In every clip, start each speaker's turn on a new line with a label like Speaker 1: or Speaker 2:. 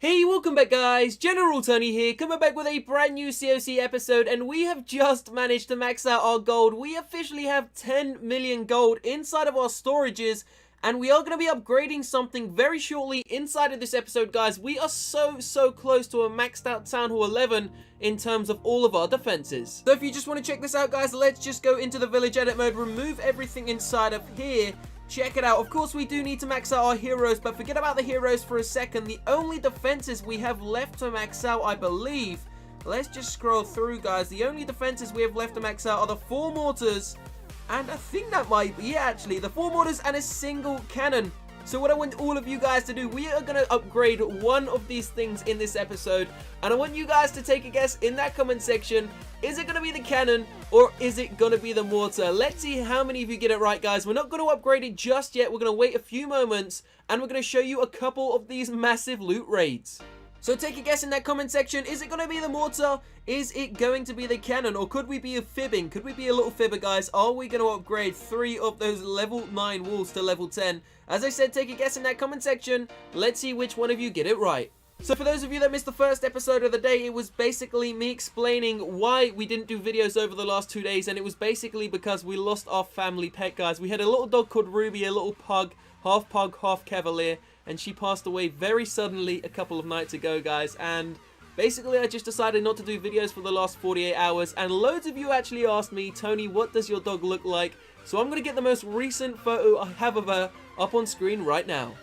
Speaker 1: Hey, welcome back guys, General Tony here, coming back with a brand new COC episode, and we have just managed to max out our gold. We officially have 10 million gold inside of our storages, and we are going to be upgrading something very shortly inside of this episode, guys. We are so close to a maxed out Town Hall 11 in terms of all of our defenses. So if you just want to check this out, guys, let's just go into the village edit mode, remove everything inside of here. Check it out. Of course, we do need to max out our heroes, but forget about the heroes for a second. The only defenses we have left to max out, I believe, let's just scroll through, guys. The only defenses we have left to max out are the 4 mortars, and I think that might be it, actually. The 4 mortars and a single cannon. So what I want all of you guys to do, we are going to upgrade one of these things in this episode, and I want you guys to take a guess in that comment section. Is it going to be the cannon, or is it going to be the mortar? Let's see how many of you get it right, guys. We're not going to upgrade it just yet. We're going to wait a few moments, and we're going to show you a couple of these massive loot raids. So take a guess in that comment section. Is it going to be the mortar? Is it going to be the cannon? Or could we be fibbing? Could we be a little fibber, guys? Are we going to upgrade 3 of those level 9 walls to level 10? As I said, take a guess in that comment section. Let's see which one of you get it right. So for those of you that missed the first episode of the day, it was basically me explaining why we didn't do videos over the last 2 days. And it was basically because we lost our family pet, guys. We had a little dog called Ruby, a little pug, half cavalier. And she passed away very suddenly a couple of nights ago, guys. And basically, I just decided not to do videos for the last 48 hours. And loads of you actually asked me, Tony, what does your dog look like? So I'm going to get the most recent photo I have of her up on screen right now.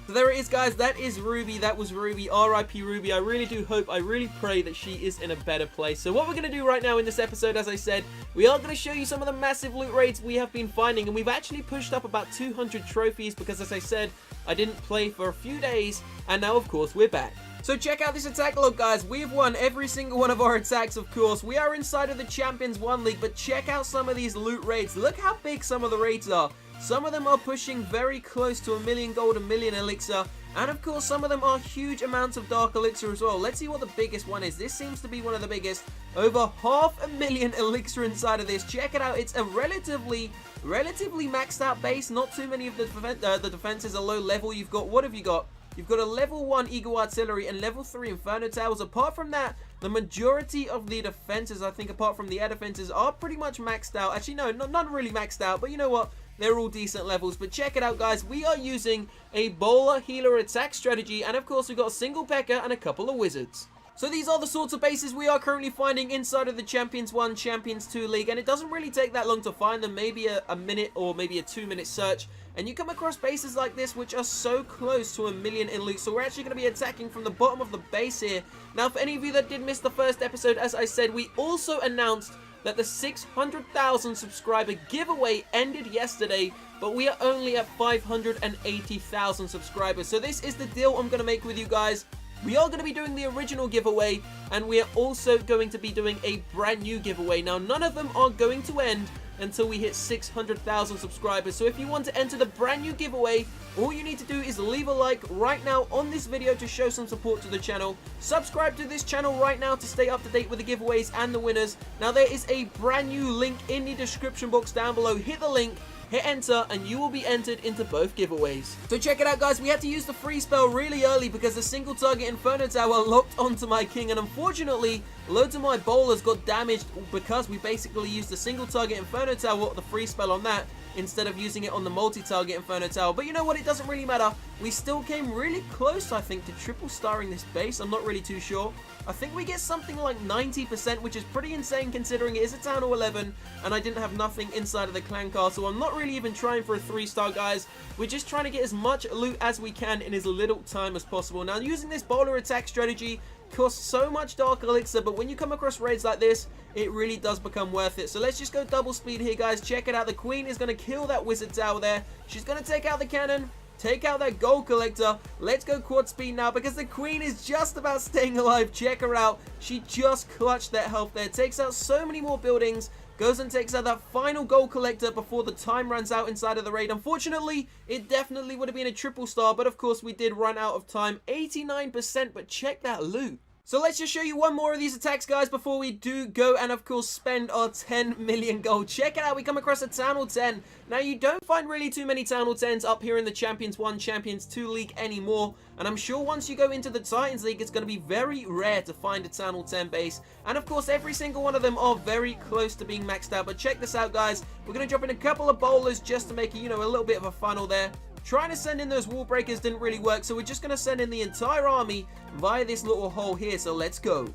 Speaker 1: So there it is, guys. That is Ruby. That was Ruby. R.I.P. Ruby. I really do hope, I really pray that she is in a better place. So what we're going to do right now in this episode, as I said, we are going to show you some of the massive loot raids we have been finding. And we've actually pushed up about 200 trophies because, as I said, I didn't play for a few days. And now, of course, we're back. So check out this attack log, guys. We've won every single one of our attacks, of course. We are inside of the Champions 1 League, but check out some of these loot raids. Look how big some of the raids are. Some of them are pushing very close to 1 million gold, 1 million elixir, and of course some of them are huge amounts of dark elixir as well. Let's see what the biggest one is. This seems to be one of the biggest. Over 500,000 elixir inside of this. Check it out. It's a relatively maxed out base. Not too many of the defenses are low level. You've got, what have you got? You've got a level 1 Eagle Artillery and level 3 Inferno Towers. Apart from that, the majority of the defenses, I think apart from the air defenses, are pretty much maxed out. Actually, no, not really maxed out, but you know what? They're all decent levels. But check it out, guys. We are using a bowler healer attack strategy, and of course we've got a single P.E.K.K.A. and a couple of wizards. So these are the sorts of bases we are currently finding inside of the Champions 1, Champions 2 League, and it doesn't really take that long to find them, maybe a minute or maybe a 2-minute search, and you come across bases like this which are so close to 1 million in loot. So we're actually going to be attacking from the bottom of the base here. Now, for any of you that did miss the first episode, as I said, we also announced that the 600,000 subscriber giveaway ended yesterday, but we are only at 580,000 subscribers. So this is the deal I'm going to make with you guys. We are going to be doing the original giveaway, and we are also going to be doing a brand new giveaway. Now, none of them are going to end until we hit 600,000 subscribers. So if you want to enter the brand new giveaway, all you need to do is leave a like right now on this video to show some support to the channel. Subscribe to this channel right now to stay up to date with the giveaways and the winners. Now, there is a brand new link in the description box down below. Hit the link, hit enter, and you will be entered into both giveaways. So check it out, guys. We had to use the free spell really early because the single target Inferno Tower locked onto my king, and unfortunately loads of my bowlers got damaged because we basically used the single target Inferno Tower, the free spell on that, instead of using it on the multi-target Inferno Tower. But you know what? It doesn't really matter. We still came really close, I think, to triple starring this base. I'm not really too sure. I think we get something like 90%, which is pretty insane considering it is a Town Hall 11 and I didn't have nothing inside of the clan castle. I'm not really even trying for a 3-star, guys. We're just trying to get as much loot as we can in as little time as possible. Now, using this bowler attack strategy costs so much dark elixir, but when you come across raids like this, it really does become worth it. So let's just go double speed here, guys. Check it out. The queen is going to kill that wizard tower there. She's going to take out the cannon, take out that gold collector. Let's go quad speed now because the queen is just about staying alive. Check her out. She just clutched that health there. Takes out so many more buildings. Goes and takes out that final gold collector before the time runs out inside of the raid. Unfortunately, it definitely would have been a triple star, but of course we did run out of time. 89%, but check that loot. So let's just show you one more of these attacks, guys, before we do go and, of course, spend our 10 million gold. Check it out. We come across a Town Hall 10. Now, you don't find really too many Town Hall 10s up here in the Champions 1, Champions 2 League anymore. And I'm sure once you go into the Titans League, it's going to be very rare to find a Town Hall 10 base. And, of course, every single one of them are very close to being maxed out. But check this out, guys. We're going to drop in a couple of bowlers just to make it, you know, a little bit of a funnel there. Trying to send in those wall breakers didn't really work, so we're just going to send in the entire army via this little hole here, so let's go.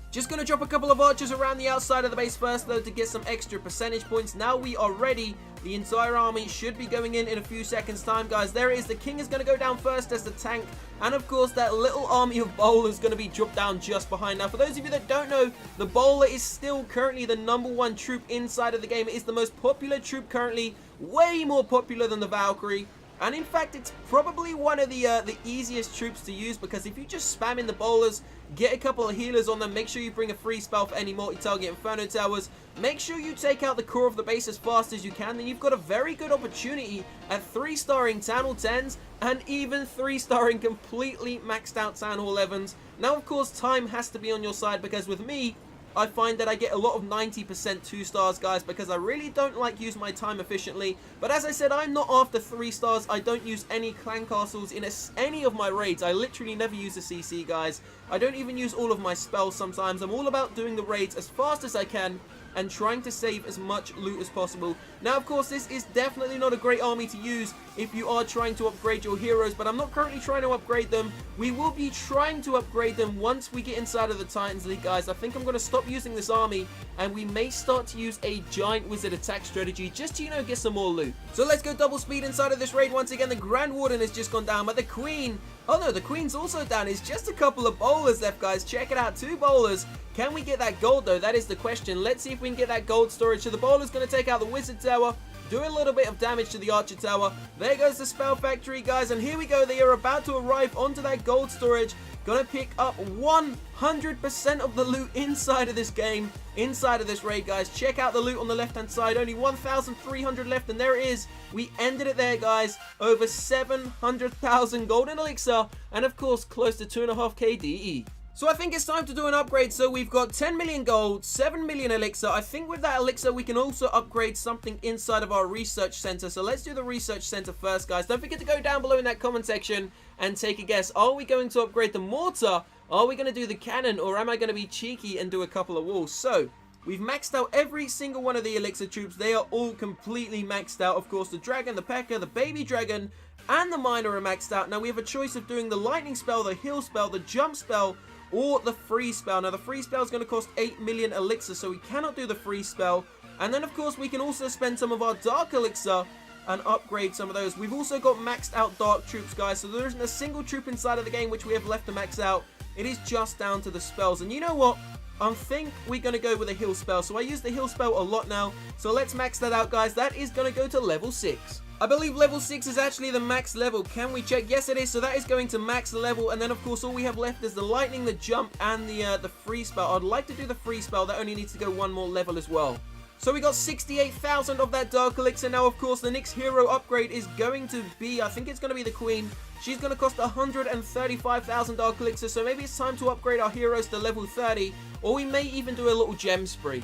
Speaker 1: Just going to drop a couple of archers around the outside of the base first, though, to get some extra percentage points. Now we are ready. The entire army should be going in a few seconds' time, guys. There it is. The king is going to go down first as the tank. And, of course, that little army of bowlers is going to be dropped down just behind. Now, for those of you that don't know, the bowler is still currently the #1 troop inside of the game. It is the most popular troop currently, way more popular than the Valkyrie. And in fact, it's probably one of the easiest troops to use, because if you just spam in the bowlers, get a couple of healers on them, make sure you bring a free spell for any multi-target Inferno Towers, make sure you take out the core of the base as fast as you can, then you've got a very good opportunity at 3-starring Town Hall 10s and even 3-starring completely maxed out Town Hall 11s. Now, of course, time has to be on your side, because with me, I find that I get a lot of 90% 2 stars, guys, because I really don't like using my time efficiently. But as I said, I'm not after 3 stars. I don't use any clan castles in any of my raids. I literally never use a CC, guys. I don't even use all of my spells sometimes. I'm all about doing the raids as fast as I can and trying to save as much loot as possible. Now, of course, this is definitely not a great army to use if you are trying to upgrade your heroes, but I'm not currently trying to upgrade them. We will be trying to upgrade them once we get inside of the Titans League, guys. I think I'm going to stop using this army, and we may start to use a giant wizard attack strategy just to, you know, get some more loot. So let's go double speed inside of this raid. Once again, the Grand Warden has just gone down, but the Queen... Oh no, the Queen's also down. It's just a couple of bowlers left, guys. Check it out, 2 bowlers. Can we get that gold, though? That is the question. Let's see if we can get that gold storage. So the bowler's going to take out the Wizard Tower, do a little bit of damage to the Archer Tower. There goes the Spell Factory, guys. And here we go. They are about to arrive onto that gold storage. Gonna pick up 100% of the loot inside of this game, inside of this raid, guys. Check out the loot on the left-hand side. Only 1,300 left, and there it is. We ended it there, guys. Over 700,000 golden elixir, and of course, close to 2.5k DE. So I think it's time to do an upgrade. So we've got 10 million gold, 7 million elixir. I think with that elixir, we can also upgrade something inside of our research center. So let's do the research center first, guys. Don't forget to go down below in that comment section and take a guess. Are we going to upgrade the mortar? Are we going to do the cannon? Or am I going to be cheeky and do a couple of walls? So we've maxed out every single one of the elixir troops. They are all completely maxed out. Of course, the dragon, the P.E.K.K.A., the baby dragon, and the miner are maxed out. Now we have a choice of doing the lightning spell, the heal spell, the jump spell, or the free spell. Now the free spell is going to cost 8 million elixir, so we cannot do the free spell. And then of course we can also spend some of our dark elixir and upgrade some of those. We've also got maxed out dark troops, guys, so there isn't a single troop inside of the game which we have left to max out. It is just down to the spells. And you know what? I think we're going to go with a heal spell. So I use the heal spell a lot now. So let's max that out, guys. That is going to go to level 6. I believe level 6 is actually the max level. Can we check? Yes, it is. So that is going to max level. And then, of course, all we have left is the lightning, the jump, and the free spell. I'd like to do the free spell. That only needs to go one more level as well. So we got 68,000 of that dark elixir. Now, of course, the next hero upgrade is going to be, I think it's going to be the Queen. She's going to cost 135,000 dark elixir. So maybe it's time to upgrade our heroes to level 30. Or we may even do a little gem spree.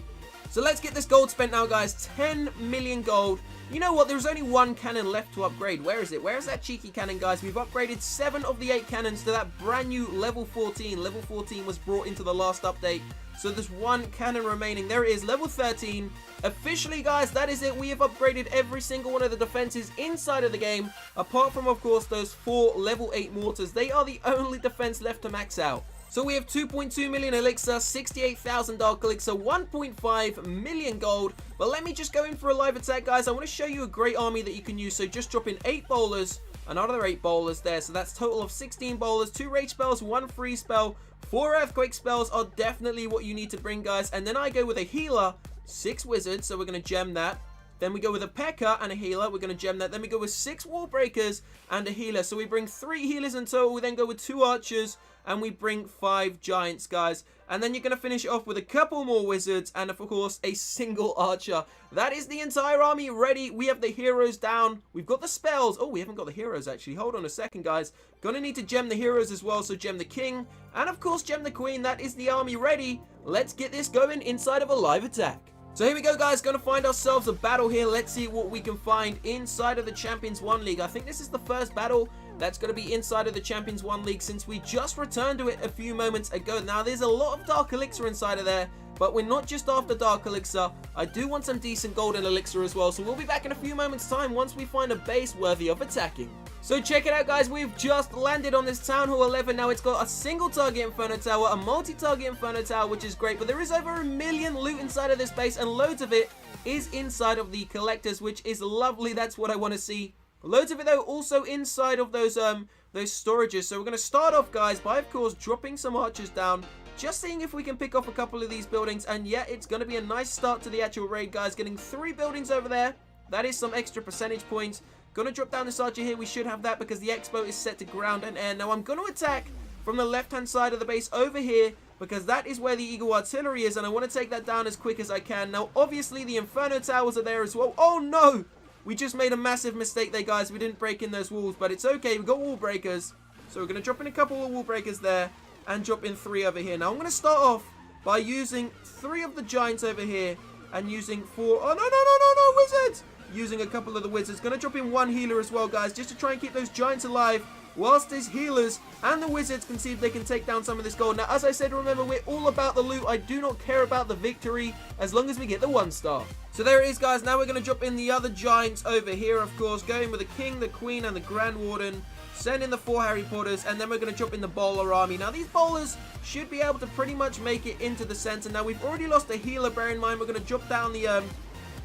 Speaker 1: So let's get this gold spent now, guys. 10 million gold. You know what? There's only one cannon left to upgrade. Where is it? Where is that cheeky cannon, guys? We've upgraded 7 of the 8 cannons to that brand new level 14. Level 14 was brought into the last update. So there's one cannon remaining. There it is, level 13. Officially, guys, that is it. We have upgraded every single one of the defenses inside of the game. Apart from, of course, those 4 level 8 mortars. They are the only defense left to max out. So we have 2.2 million elixir, 68,000 dark elixir, 1.5 million gold. But let me just go in for a live attack, guys. I want to show you a great army that you can use. So just drop in 8 bowlers, another 8 bowlers there. So that's total of 16 bowlers, 2 rage spells, 1 free spell, 4 earthquake spells are definitely what you need to bring, guys. And then I go with a healer, 6 wizards, so we're going to gem that. Then we go with a P.E.K.K.A. and a healer. We're going to gem that. Then we go with 6 wall breakers and a healer. So we bring 3 healers in total. We then go with 2 archers and we bring 5 giants, guys. And then you're going to finish it off with a couple more wizards and, of course, a single archer. That is the entire army ready. We have the heroes down. We've got the spells. Oh, we haven't got the heroes, actually. Hold on a second, guys. Gonna need to gem the heroes as well. So gem the king and, of course, gem the queen. That is the army ready. Let's get this going inside of a live attack. So here we go, guys. Gonna find ourselves a battle here. Let's see what we can find inside of the Champions 1 League. I think this is the first battle that's going to be inside of the Champions 1 League since we just returned to it a few moments ago. Now, there's a lot of Dark Elixir inside of there, but we're not just after Dark Elixir. I do want some decent Golden Elixir as well, so we'll be back in a few moments' time once we find a base worthy of attacking. So check it out, guys. We've just landed on this Town Hall 11. Now, it's got a single target Inferno Tower, a multi-target Inferno Tower, which is great, but there is over 1 million loot inside of this base, and loads of it is inside of the collectors, which is lovely. That's what I want to see. Loads of it, though, also inside of those storages. So we're going to start off, guys, by, of course, dropping some archers down. Just seeing if we can pick off a couple of these buildings. And, yeah, it's going to be a nice start to the actual raid, guys. Getting 3 buildings over there. That is some extra percentage points. Going to drop down this archer here. We should have that because the Expo is set to ground and air. Now, I'm going to attack from the left-hand side of the base over here, because that is where the Eagle Artillery is. And I want to take that down as quick as I can. Now, obviously, the Inferno Towers are there as well. Oh, no! We just made a massive mistake there, guys. We didn't break in those walls, but it's okay. We've got wall breakers. So we're going to drop in a couple of wall breakers there and drop in 3 over here. Now, I'm going to start off by using 3 of the giants over here and using 4... Oh, no, wizards! Using a couple of the wizards. Going to drop in 1 healer as well, guys, just to try and keep those giants alive whilst these healers and the wizards can see if they can take down some of this gold. Now, as I said, remember, we're all about the loot. I do not care about the victory as long as we get the 1 star. So there it is, guys. Now we're going to drop in the other giants over here, of course, going with the king, the queen, and the grand warden. Send in the 4 Harry Potters, and then we're going to drop in the bowler army. Now, these bowlers should be able to pretty much make it into the center. Now, we've already lost a healer, bear in mind. We're going to drop down the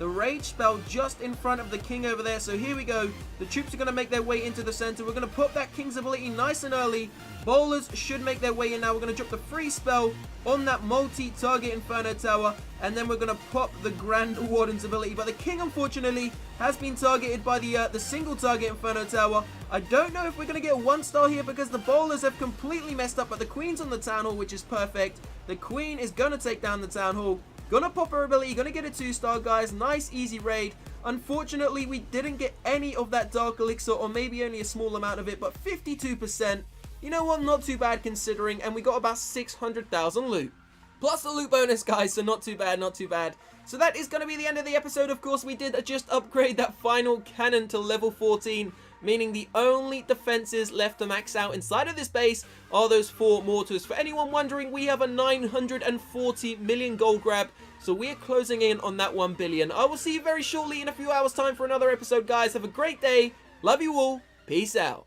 Speaker 1: rage spell just in front of the king over there. So here we go. The troops are going to make their way into the center. We're going to pop that king's ability nice and early. Bowlers should make their way in now. We're going to drop the free spell on that multi-target Inferno Tower. And then we're going to pop the Grand Warden's ability. But the king, unfortunately, has been targeted by the single target Inferno Tower. I don't know if we're going to get 1 star here because the bowlers have completely messed up. But the queen's on the town hall, which is perfect. The queen is going to take down the town hall. Gonna pop her ability, gonna get a 2-star, guys. Nice, easy raid. Unfortunately, we didn't get any of that Dark Elixir, or maybe only a small amount of it, but 52%. You know what? Not too bad considering, and we got about 600,000 loot. Plus the loot bonus, guys, so not too bad, not too bad. So that is going to be the end of the episode. Of course, we did just upgrade that final cannon to level 14, meaning the only defenses left to max out inside of this base are those 4 mortars. For anyone wondering, we have a 940 million gold grab, so we're closing in on that 1 billion. I will see you very shortly in a few hours' time for another episode, guys. Have a great day. Love you all. Peace out.